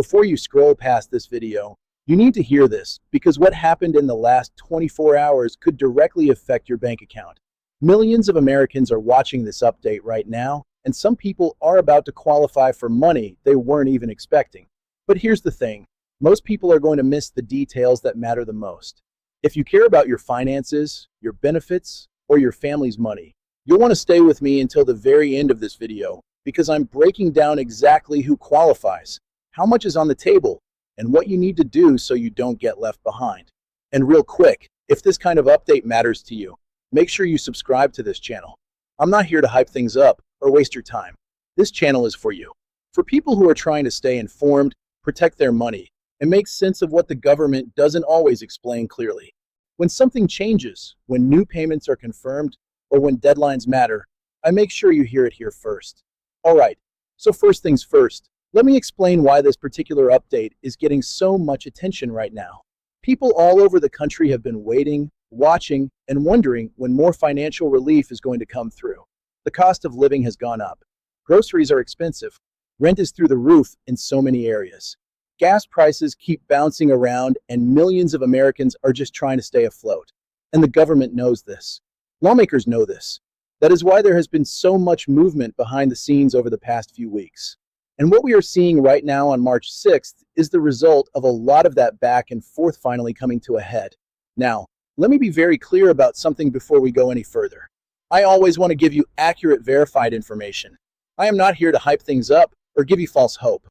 Before you scroll past this video, you need to hear this because what happened in the last 24 hours could directly affect your bank account. Millions of Americans are watching this update right now, and some people are about to qualify for money they weren't even expecting. But here's the thing, most people are going to miss the details that matter the most. If you care about your finances, your benefits, or your family's money, you'll want to stay with me until the very end of this video because I'm breaking down exactly who qualifies, how much is on the table, and what you need to do so you don't get left behind. And real quick, if this kind of update matters to you, make sure you subscribe to this channel. I'm not here to hype things up or waste your time. This channel is for you. For people who are trying to stay informed, protect their money, and make sense of what the government doesn't always explain clearly. When something changes, when new payments are confirmed, or when deadlines matter, I make sure you hear it here first. Alright, so first things first, let me explain why this particular update is getting so much attention right now. People all over the country have been waiting, watching, and wondering when more financial relief is going to come through. The cost of living has gone up. Groceries are expensive. Rent is through the roof in so many areas. Gas prices keep bouncing around, and millions of Americans are just trying to stay afloat. And the government knows this. Lawmakers know this. That is why there has been so much movement behind the scenes over the past few weeks. And what we are seeing right now on March 6th is the result of a lot of that back and forth finally coming to a head. Now, let me be very clear about something before we go any further. I always want to give you accurate, verified information. I am not here to hype things up or give you false hope.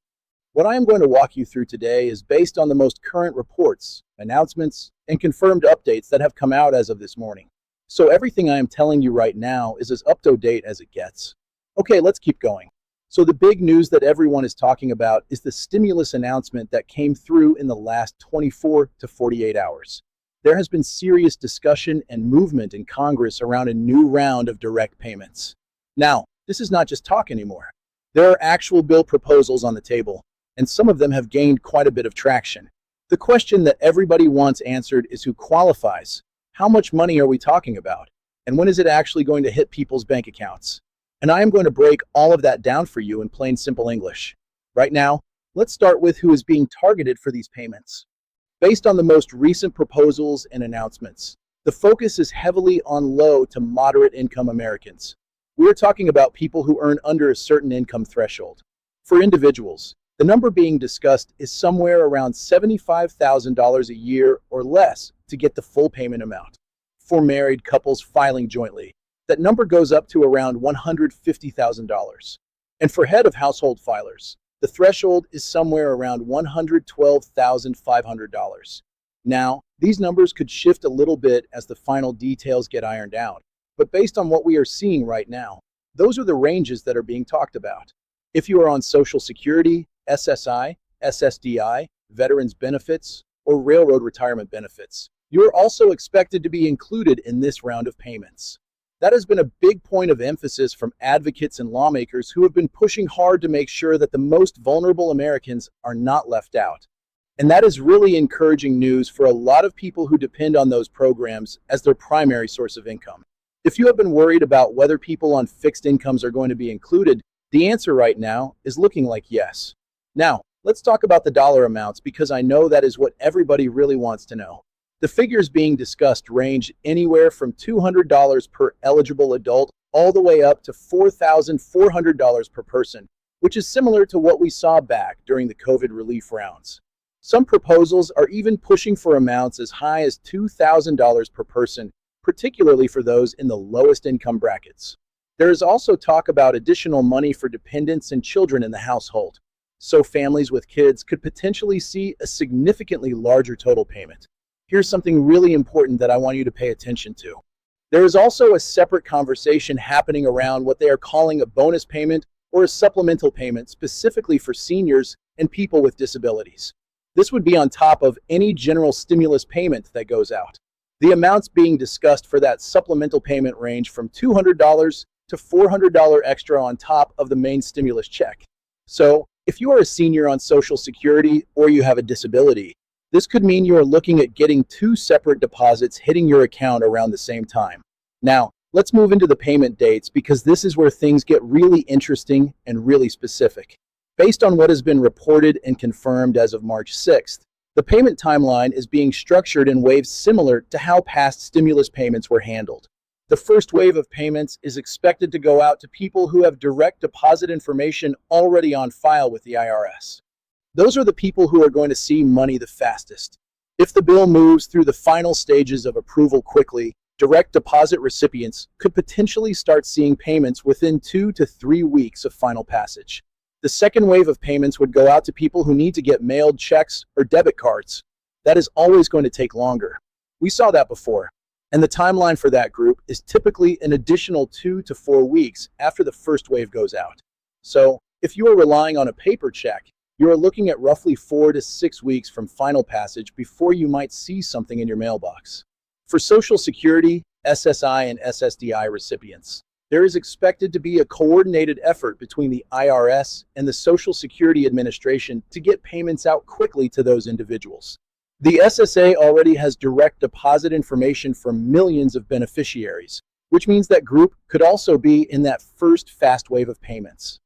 What I am going to walk you through today is based on the most current reports, announcements, and confirmed updates that have come out as of this morning. So everything I am telling you right now is as up to date as it gets. Okay, let's keep going. So the big news that everyone is talking about is the stimulus announcement that came through in the last 24 to 48 hours. There has been serious discussion and movement in Congress around a new round of direct payments. Now, this is not just talk anymore. There are actual bill proposals on the table, and some of them have gained quite a bit of traction. The question that everybody wants answered is who qualifies? How much money are we talking about? And when is it actually going to hit people's bank accounts? And I am going to break all of that down for you in plain simple English. Right now, let's start with who is being targeted for these payments. Based on the most recent proposals and announcements, the focus is heavily on low to moderate income Americans. We're talking about people who earn under a certain income threshold. For individuals, the number being discussed is somewhere around $75,000 a year or less to get the full payment amount. For married couples filing jointly, that number goes up to around $150,000. And for head of household filers, the threshold is somewhere around $112,500. Now, these numbers could shift a little bit as the final details get ironed out, but based on what we are seeing right now, those are the ranges that are being talked about. If you are on Social Security, SSI, SSDI, Veterans Benefits, or Railroad Retirement Benefits, you are also expected to be included in this round of payments. That has been a big point of emphasis from advocates and lawmakers who have been pushing hard to make sure that the most vulnerable Americans are not left out. And that is really encouraging news for a lot of people who depend on those programs as their primary source of income. If you have been worried about whether people on fixed incomes are going to be included, the answer right now is looking like yes. Now, let's talk about the dollar amounts because I know that is what everybody really wants to know. The figures being discussed range anywhere from $200 per eligible adult all the way up to $4,400 per person, which is similar to what we saw back during the COVID relief rounds. Some proposals are even pushing for amounts as high as $2,000 per person, particularly for those in the lowest income brackets. There is also talk about additional money for dependents and children in the household, so families with kids could potentially see a significantly larger total payment. Here's something really important that I want you to pay attention to. There is also a separate conversation happening around what they are calling a bonus payment or a supplemental payment specifically for seniors and people with disabilities. This would be on top of any general stimulus payment that goes out. The amounts being discussed for that supplemental payment range from $200 to $400 extra on top of the main stimulus check. So, if you are a senior on Social Security or you have a disability, this could mean you are looking at getting two separate deposits hitting your account around the same time. Now, let's move into the payment dates because this is where things get really interesting and really specific. Based on what has been reported and confirmed as of March 6th, the payment timeline is being structured in waves similar to how past stimulus payments were handled. The first wave of payments is expected to go out to people who have direct deposit information already on file with the IRS. Those are the people who are going to see money the fastest. If the bill moves through the final stages of approval quickly, direct deposit recipients could potentially start seeing payments within 2 to 3 weeks of final passage. The second wave of payments would go out to people who need to get mailed checks or debit cards. That is always going to take longer. We saw that before. And the timeline for that group is typically an additional 2 to 4 weeks after the first wave goes out. So, if you are relying on a paper check, you are looking at roughly 4 to 6 weeks from final passage before you might see something in your mailbox. For Social Security, SSI, and SSDI recipients, there is expected to be a coordinated effort between the IRS and the Social Security Administration to get payments out quickly to those individuals. The SSA already has direct deposit information for millions of beneficiaries, which means that group could also be in that first fast wave of payments.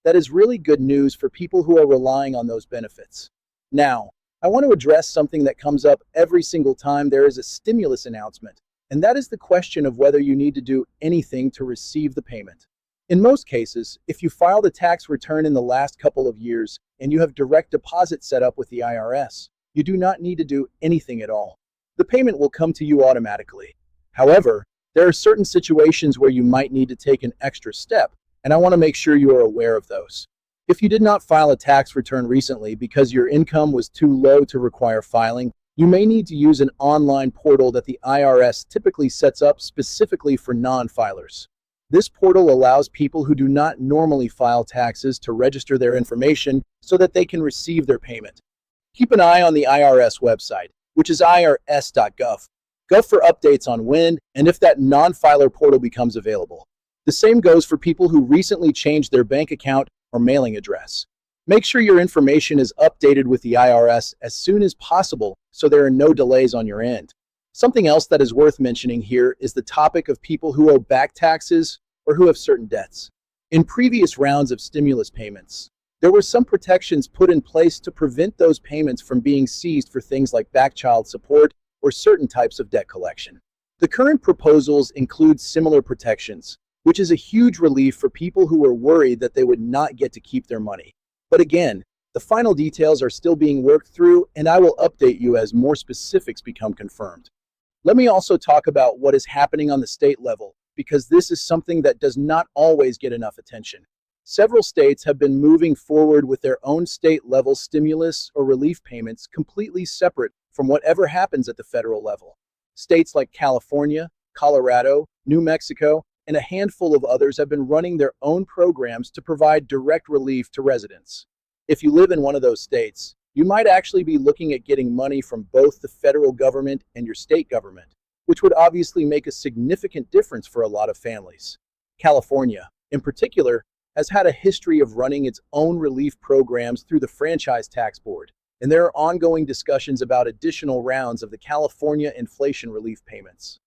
That is really good news for people who are relying on those benefits. Now, I want to address something that comes up every single time there is a stimulus announcement. And that is the question of whether you need to do anything to receive the payment. In most cases, if you filed a tax return in the last couple of years and you have direct deposit set up with the IRS, you do not need to do anything at all. The payment will come to you automatically. However, there are certain situations where you might need to take an extra step, and I want to make sure you are aware of those. If you did not file a tax return recently because your income was too low to require filing, you may need to use an online portal that the IRS typically sets up specifically for non-filers. This portal allows people who do not normally file taxes to register their information so that they can receive their payment. Keep an eye on the IRS website, which is irs.gov. Go for updates on when and if that non-filer portal becomes available. The same goes for people who recently changed their bank account or mailing address. Make sure your information is updated with the IRS as soon as possible so there are no delays on your end. Something else that is worth mentioning here is the topic of people who owe back taxes or who have certain debts. In previous rounds of stimulus payments, there were some protections put in place to prevent those payments from being seized for things like back child support or certain types of debt collection. The current proposals include similar protections, which is a huge relief for people who were worried that they would not get to keep their money. But again, the final details are still being worked through, and I will update you as more specifics become confirmed. Let me also talk about what is happening on the state level, because this is something that does not always get enough attention. Several states have been moving forward with their own state-level stimulus or relief payments completely separate from whatever happens at the federal level. States like California, Colorado, New Mexico, and a handful of others have been running their own programs to provide direct relief to residents. If you live in one of those states, you might actually be looking at getting money from both the federal government and your state government, which would obviously make a significant difference for a lot of families. California, in particular, has had a history of running its own relief programs through the Franchise Tax Board, and there are ongoing discussions about additional rounds of the California inflation relief payments.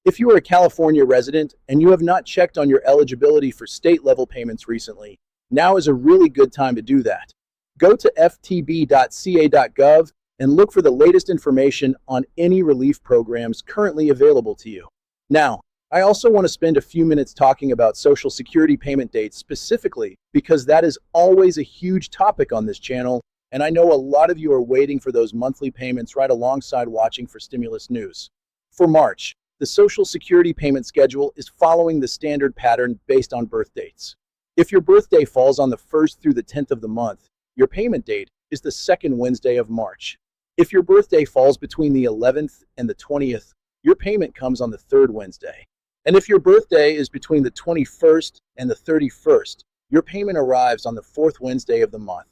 If you are a California resident and you have not checked on your eligibility for state-level payments recently, now is a really good time to do that. Go to ftb.ca.gov and look for the latest information on any relief programs currently available to you. Now, I also want to spend a few minutes talking about Social Security payment dates specifically because that is always a huge topic on this channel, and I know a lot of you are waiting for those monthly payments right alongside watching for stimulus news. For March, the Social Security payment schedule is following the standard pattern based on birth dates. If your birthday falls on the 1st through the 10th of the month, your payment date is the 2nd Wednesday of March. If your birthday falls between the 11th and the 20th, your payment comes on the 3rd Wednesday. And if your birthday is between the 21st and the 31st, your payment arrives on the 4th Wednesday of the month.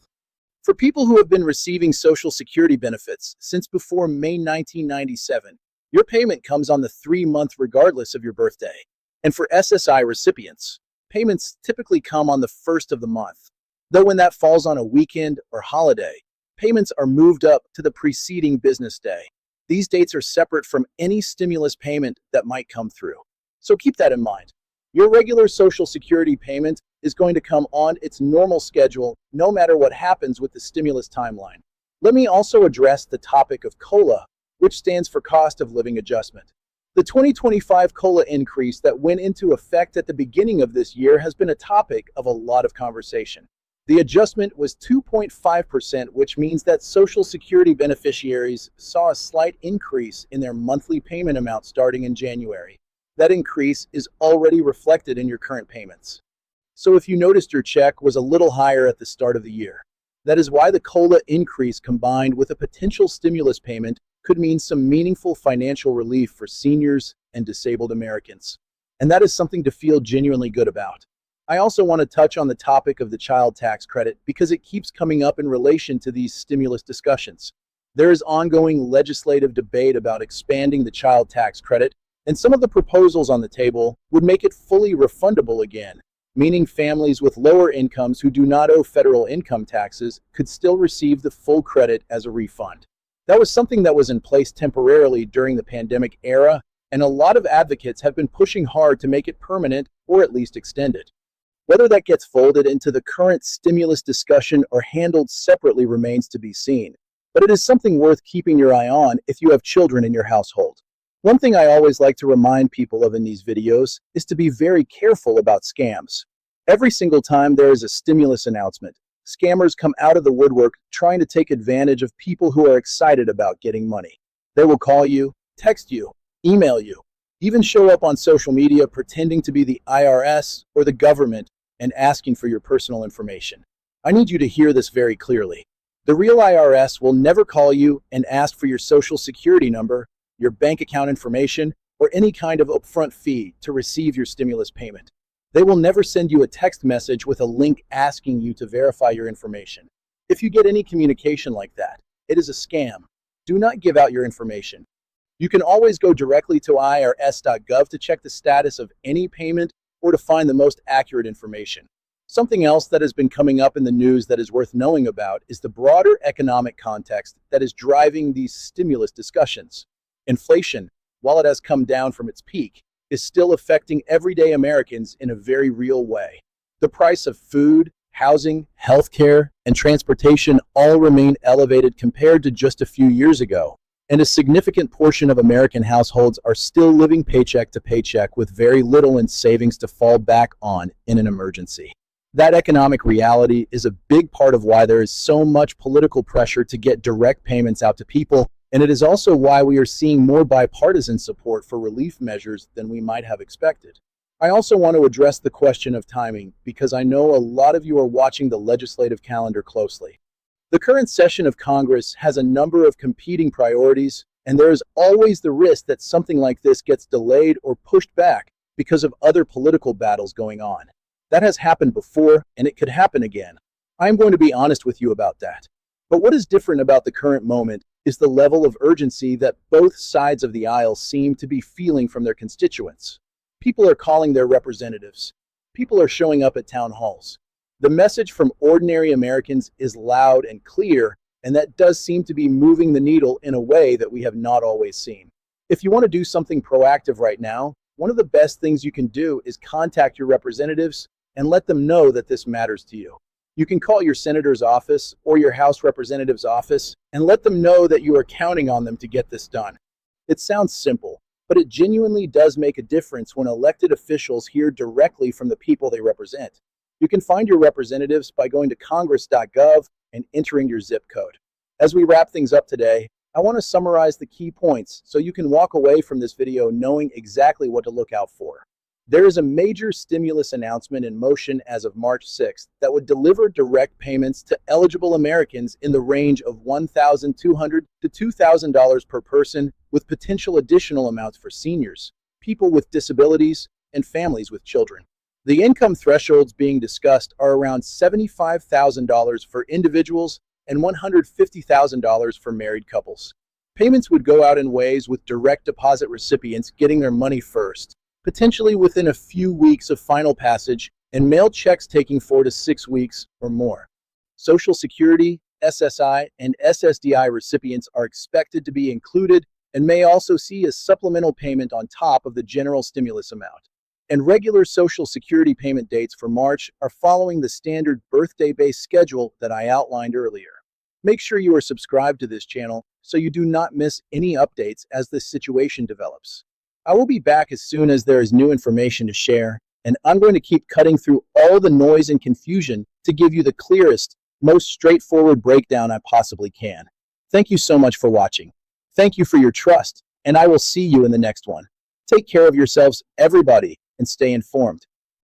For people who have been receiving Social Security benefits since before May 1997, your payment comes on the 3-month regardless of your birthday. And for SSI recipients, payments typically come on the 1st of the month. Though when that falls on a weekend or holiday, payments are moved up to the preceding business day. These dates are separate from any stimulus payment that might come through. So keep that in mind. Your regular Social Security payment is going to come on its normal schedule no matter what happens with the stimulus timeline. Let me also address the topic of COLA, which stands for Cost of Living Adjustment. The 2025 COLA increase that went into effect at the beginning of this year has been a topic of a lot of conversation. The adjustment was 2.5%, which means that Social Security beneficiaries saw a slight increase in their monthly payment amount starting in January. That increase is already reflected in your current payments. So if you noticed your check was a little higher at the start of the year, that is why the COLA increase combined with a potential stimulus payment could mean some meaningful financial relief for seniors and disabled Americans. And that is something to feel genuinely good about. I also want to touch on the topic of the child tax credit because it keeps coming up in relation to these stimulus discussions. There is ongoing legislative debate about expanding the child tax credit, and some of the proposals on the table would make it fully refundable again, meaning families with lower incomes who do not owe federal income taxes could still receive the full credit as a refund. That was something that was in place temporarily during the pandemic era, and a lot of advocates have been pushing hard to make it permanent or at least extend it. Whether that gets folded into the current stimulus discussion or handled separately remains to be seen, but it is something worth keeping your eye on if you have children in your household. One thing I always like to remind people of in these videos is to be very careful about scams. Every single time there is a stimulus announcement, scammers come out of the woodwork trying to take advantage of people who are excited about getting money. They will call you, text you, email you, even show up on social media pretending to be the IRS or the government and asking for your personal information. I need you to hear this very clearly. The real IRS will never call you and ask for your Social Security number, your bank account information, or any kind of upfront fee to receive your stimulus payment. They will never send you a text message with a link asking you to verify your information. If you get any communication like that, it is a scam. Do not give out your information. You can always go directly to irs.gov to check the status of any payment or to find the most accurate information. Something else that has been coming up in the news that is worth knowing about is the broader economic context that is driving these stimulus discussions. Inflation, while it has come down from its peak, is still affecting everyday Americans in a very real way. The price of food, housing, healthcare, and transportation all remain elevated compared to just a few years ago, and a significant portion of American households are still living paycheck to paycheck with very little in savings to fall back on in an emergency. That economic reality is a big part of why there is so much political pressure to get direct payments out to people, and it is also why we are seeing more bipartisan support for relief measures than we might have expected. I also want to address the question of timing because I know a lot of you are watching the legislative calendar closely. The current session of Congress has a number of competing priorities, and there is always the risk that something like this gets delayed or pushed back because of other political battles going on. That has happened before, and it could happen again. I am going to be honest with you about that. But what is different about the current moment is the level of urgency that both sides of the aisle seem to be feeling from their constituents. People are calling their representatives. People are showing up at town halls. The message from ordinary Americans is loud and clear, and that does seem to be moving the needle in a way that we have not always seen. If you want to do something proactive right now, one of the best things you can do is contact your representatives and let them know that this matters to you. You can call your senator's office or your House representative's office and let them know that you are counting on them to get this done. It sounds simple, but it genuinely does make a difference when elected officials hear directly from the people they represent. You can find your representatives by going to congress.gov and entering your zip code. As we wrap things up today, I want to summarize the key points so you can walk away from this video knowing exactly what to look out for. There is a major stimulus announcement in motion as of March 6th that would deliver direct payments to eligible Americans in the range of $1,200 to $2,000 per person, with potential additional amounts for seniors, people with disabilities, and families with children. The income thresholds being discussed are around $75,000 for individuals and $150,000 for married couples. Payments would go out in ways with direct deposit recipients getting their money first, potentially within a few weeks of final passage, and mail checks taking 4 to 6 weeks or more. Social Security, SSI, and SSDI recipients are expected to be included and may also see a supplemental payment on top of the general stimulus amount. and regular Social Security payment dates for March are following the standard birthday-based schedule that I outlined earlier. Make sure you are subscribed to this channel so you do not miss any updates as this situation develops. I will be back as soon as there is new information to share, and I'm going to keep cutting through all the noise and confusion to give you the clearest, most straightforward breakdown I possibly can. Thank you so much for watching. Thank you for your trust, and I will see you in the next one. Take care of yourselves, everybody, and stay informed.